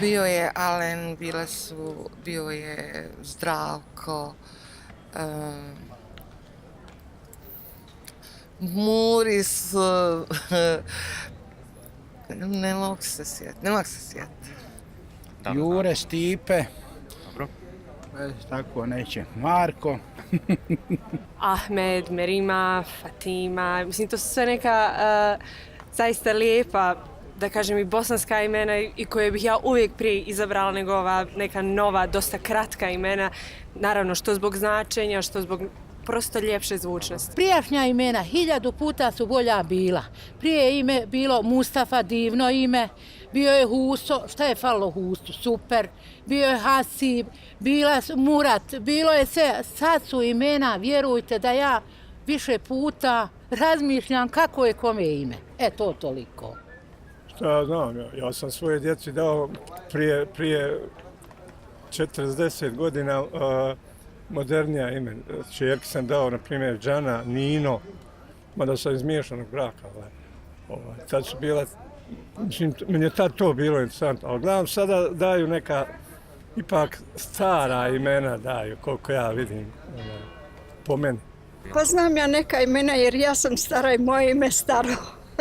Bio je Alen, bio je Zdravko, Muris, ne mogu se sjetiti. Jure, Stipe, Dobro. tako neće, Marko. Ahmed, Merima, Fatima, mislim to su sve neka zaista lijepa, da kažem i bosanska imena i koje bih ja uvijek prije izabrala nego ova neka nova, dosta kratka imena, naravno što zbog značenja, što zbog prosto ljepše zvučnosti. Prijašnja imena 1000 puta su bolja bila. Prije je ime bilo Mustafa, divno ime, bio je Huso, šta je falilo Husu, super, bio je Hasib, bila Murat, bilo je sve, sad su imena, vjerujte da ja više puta razmišljam kako je kome ime. To toliko. Šta znam, ja sam svoje djeci dao prije 40 godina modernija ime. Čerki sam dao, na primjer, Džana, Nino, mada sam iz miješanog braka. Tad su bila, mislim, meni je tad to bilo interesantno, ali gledam sada daju neka, ipak stara imena daju, koliko ja vidim, po meni. Pa znam ja neka imena jer ja sam stara i moje ime staro.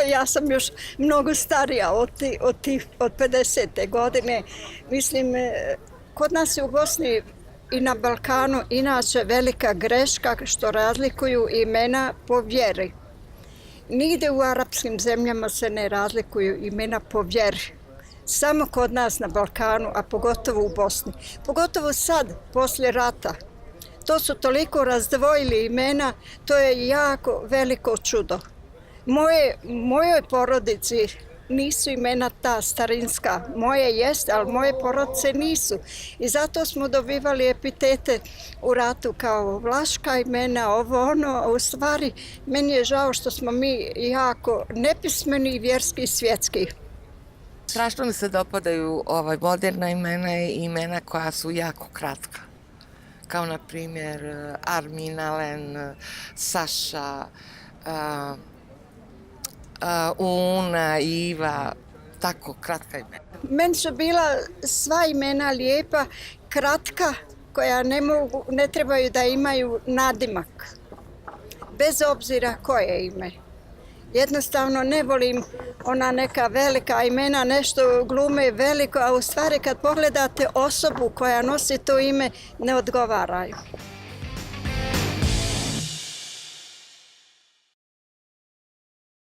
Ja sam još mnogo starija od 50. godine. Mislim, kod nas u Bosni i na Balkanu inače velika greška što razlikuju imena po vjeri. Nigdje u arapskim zemljama se ne razlikuju imena po vjeri. Samo kod nas na Balkanu, a pogotovo u Bosni. Pogotovo sad, poslije rata. To su toliko razdvojili imena, to je jako veliko čudo. Mojoj porodici nisu imena ta starinska, moje jest, ali moje porodice nisu. I zato smo dobivali epitete u ratu kao vlaška imena, ovo ono, a u stvari meni je žao što smo mi jako nepismeni i vjerski i svjetski. Strašno mi se dopadaju moderna imena i imena koja su jako kratka. Kao na primjer Armin, Alen, Saša, Una, Iva, tako kratka imena. Meni su bila sva imena lijepa, kratka, koja ne trebaju da imaju nadimak, bez obzira koje ime. Jednostavno ne volim ona neka velika imena, nešto glume veliko, a u stvari kad pogledate osobu koja nosi to ime, ne odgovaraju.